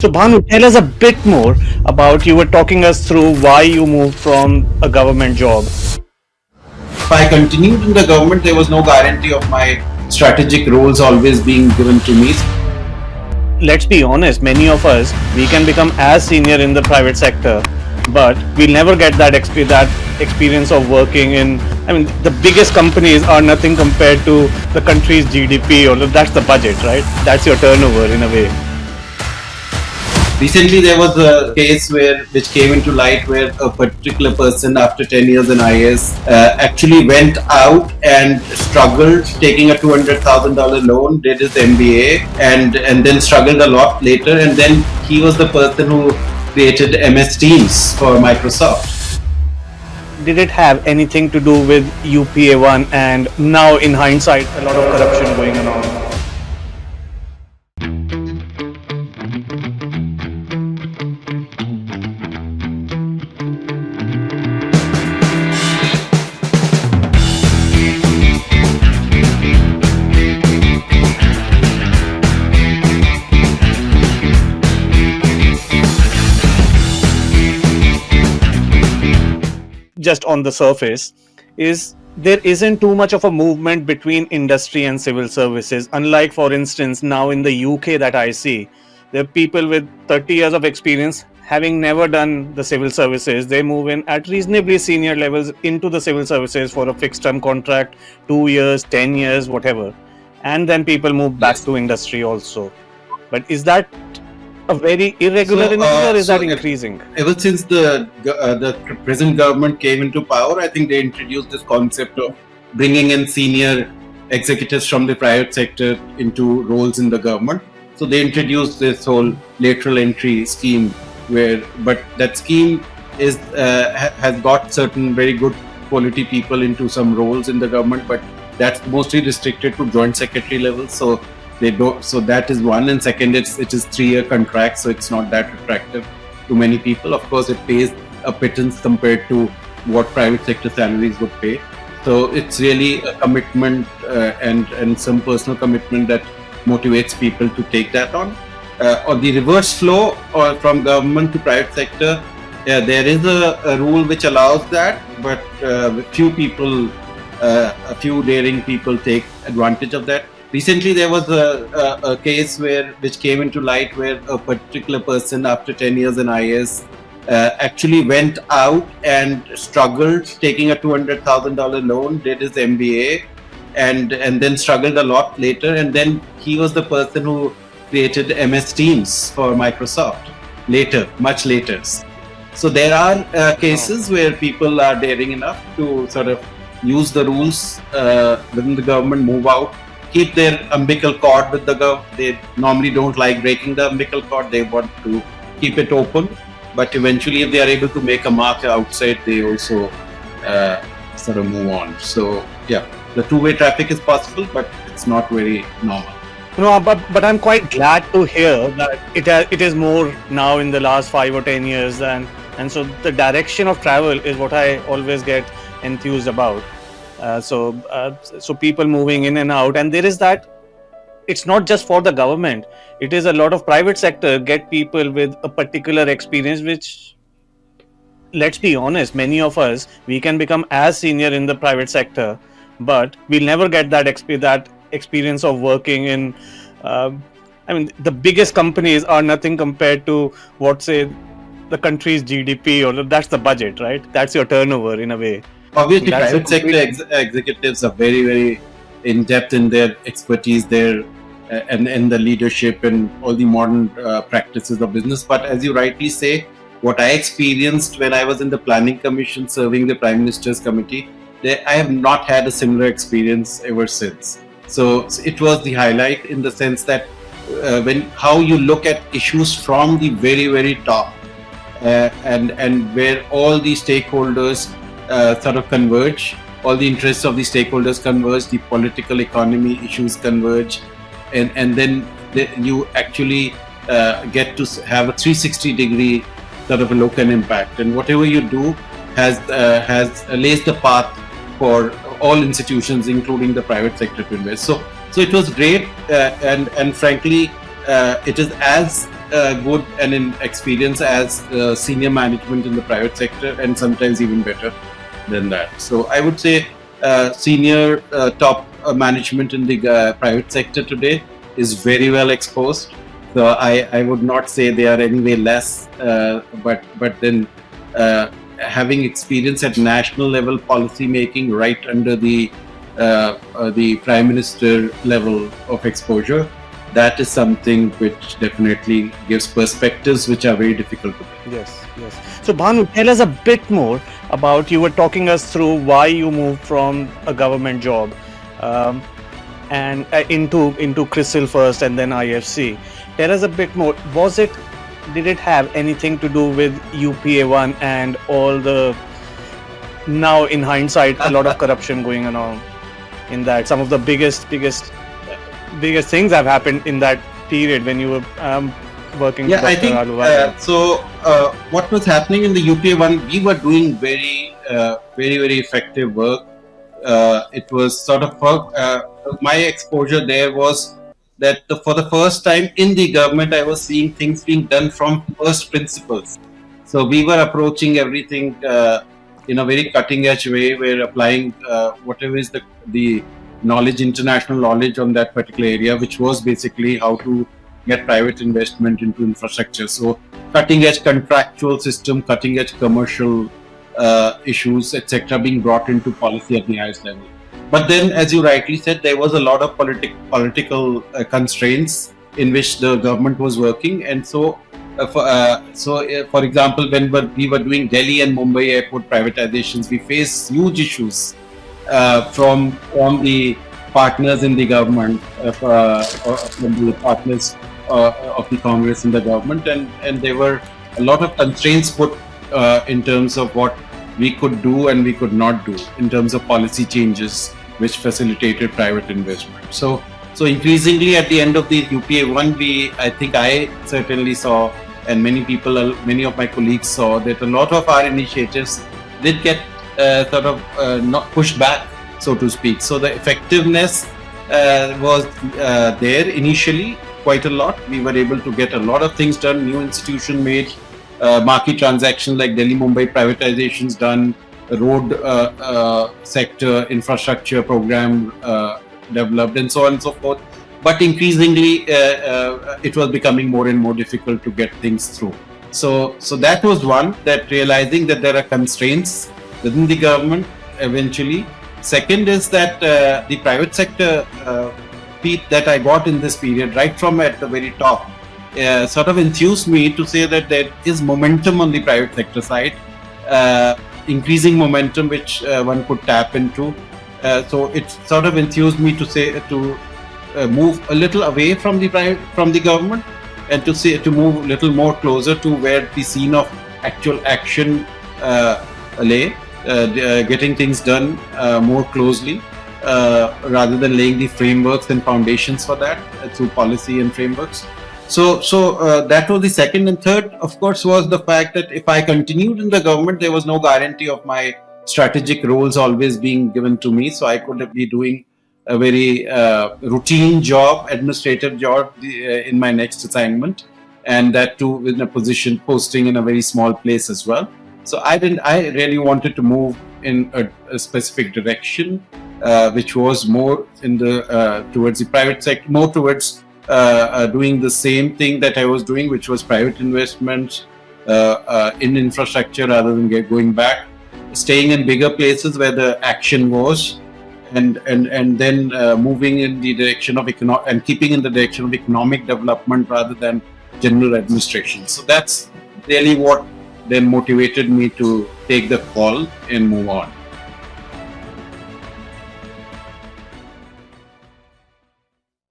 So Bhanu, tell us a bit more about you were talking us through why you moved from a government job. If I continued in the government, there was no guarantee of my strategic roles always being given to me. Let's be honest, many of us, we can become as senior in the private sector, but we'll never get that experience of working in, the biggest companies are nothing compared to the country's GDP, or that's the budget, right? That's your turnover in a way. Recently, there was a case which came into light where a particular person, after 10 years in IAS, actually went out and struggled, taking a $200,000 loan, did his MBA, and then struggled a lot later. And then he was the person who created MS Teams for Microsoft. Did it have anything to do with UPA1 and now in hindsight, a lot of corruption going on? Just on the surface, is there isn't too much of a movement between industry and civil services. Unlike, for instance, now in the UK that I see, there are people with 30 years of experience having never done the civil services. They move in at reasonably senior levels into the civil services for a fixed term contract, 2 years, 10 years, whatever. And then people move back to industry also. But is that a very irregular or is that increasing? Ever since the present government came into power, I think they introduced this concept of bringing in senior executives from the private sector into roles in the government. So they introduced this whole lateral entry scheme, but that scheme has got certain very good quality people into some roles in the government, but that's mostly restricted to joint secretary level. So they don't. So that is one, and second, it is 3-year contract, so it's not that attractive to many people. Of course, it pays a pittance compared to what private sector salaries would pay. So it's really a commitment and some personal commitment that motivates people to take that on. On the reverse flow or from government to private sector, there is a rule which allows that, but a few daring people take advantage of that. Recently, there was a case which came into light where a particular person, after 10 years in IAS, actually went out and struggled, taking a $200,000 loan, did his MBA, and then struggled a lot later. And then he was the person who created MS Teams for Microsoft much later. So there are cases where people are daring enough to sort of use the rules within the government, move out, keep their umbilical cord with the government. They normally don't like breaking the umbilical cord. They want to keep it open. But eventually, if they are able to make a mark outside, they also sort of move on. So, yeah, the two-way traffic is possible, but it's not very normal. No, but I'm quite glad to hear that it is more now in the last 5 or 10 years, and so the direction of travel is what I always get enthused about. So people moving in and out, and there is that. It's not just for the government. It is a lot of private sector get people with a particular experience, which, let's be honest, many of us, we can become as senior in the private sector, but we'll never get that experience of working in. The biggest companies are nothing compared to what, say, the country's GDP, or that's the budget, right? That's your turnover in a way. Obviously, private sector executives are very, very in depth in their expertise there and the leadership and all the modern practices of business. But as you rightly say, what I experienced when I was in the Planning Commission serving the Prime Minister's Committee, I have not had a similar experience ever since. So it was the highlight in the sense that how you look at issues from the very, very top and where all the stakeholders sort of converge, all the interests of the stakeholders converge, the political economy issues converge, and then you actually get to have a 360-degree sort of a look and impact. And whatever you do has lays the path for all institutions, including the private sector, to invest. So it was great, and frankly, it is as good and in experience as senior management in the private sector, and sometimes even better than that. So I would say senior top management in the private sector today is very well exposed. So I would not say they are anyway less, but then having experience at national level policy making right under the prime minister level of exposure, that is something which definitely gives perspectives which are very difficult to get. Yes, yes. So Bhanu, tell us a bit more about, you were talking us through why you moved from a government job and into CRISIL first and then IFC. Tell us a bit more. Did it have anything to do with UPA1 and all the, now in hindsight, a lot of corruption going on in that? Some of the biggest things have happened in that period when you were working. Yeah, I think what was happening in the UPA1, we were doing very effective work. It was sort of my exposure there was that for the first time in the government, I was seeing things being done from first principles. So we were approaching everything in a very cutting edge way. We're applying whatever is the knowledge, international knowledge on that particular area, which was basically how to get private investment into infrastructure. So cutting edge contractual system, cutting edge commercial issues, etc., being brought into policy at the highest level. But then, as you rightly said, there was a lot of political constraints in which the government was working, and so for example, when we were doing Delhi and Mumbai airport privatizations, we faced huge issues from the partners in the government, from the partners of the Congress in the government, and there were a lot of constraints put in terms of what we could do and we could not do in terms of policy changes which facilitated private investment. So increasingly at the end of the UPA1, I think I certainly saw, and many of my colleagues saw, that a lot of our initiatives did get not pushed back, so to speak. So the effectiveness was there initially quite a lot. We were able to get a lot of things done, new institution made, marquee transactions like Delhi-Mumbai privatizations done, road sector infrastructure program developed, and so on and so forth. But increasingly, it was becoming more and more difficult to get things through. So that was one, that realizing that there are constraints within the government eventually. Second is that the private sector feat that I got in this period, right from at the very top, sort of enthused me to say that there is momentum on the private sector side, increasing momentum which one could tap into. So it sort of enthused me to move a little away from the government, and to move a little more closer to where the scene of actual action lay, getting things done more closely, rather than laying the frameworks and foundations for that through policy and frameworks. So that was the second. And third, of course, was the fact that if I continued in the government, there was no guarantee of my strategic roles always being given to me. So I could be doing a very routine job, administrative job in my next assignment, and that too with a posting in a very small place as well. So I really wanted to move in a specific direction, which was more in towards the private sector, more towards doing the same thing that I was doing, which was private investment in infrastructure, rather than going back, staying in bigger places where the action was, and then moving in the direction of and keeping in the direction of economic development rather than general administration. So that's really what then motivated me to take the call and move on.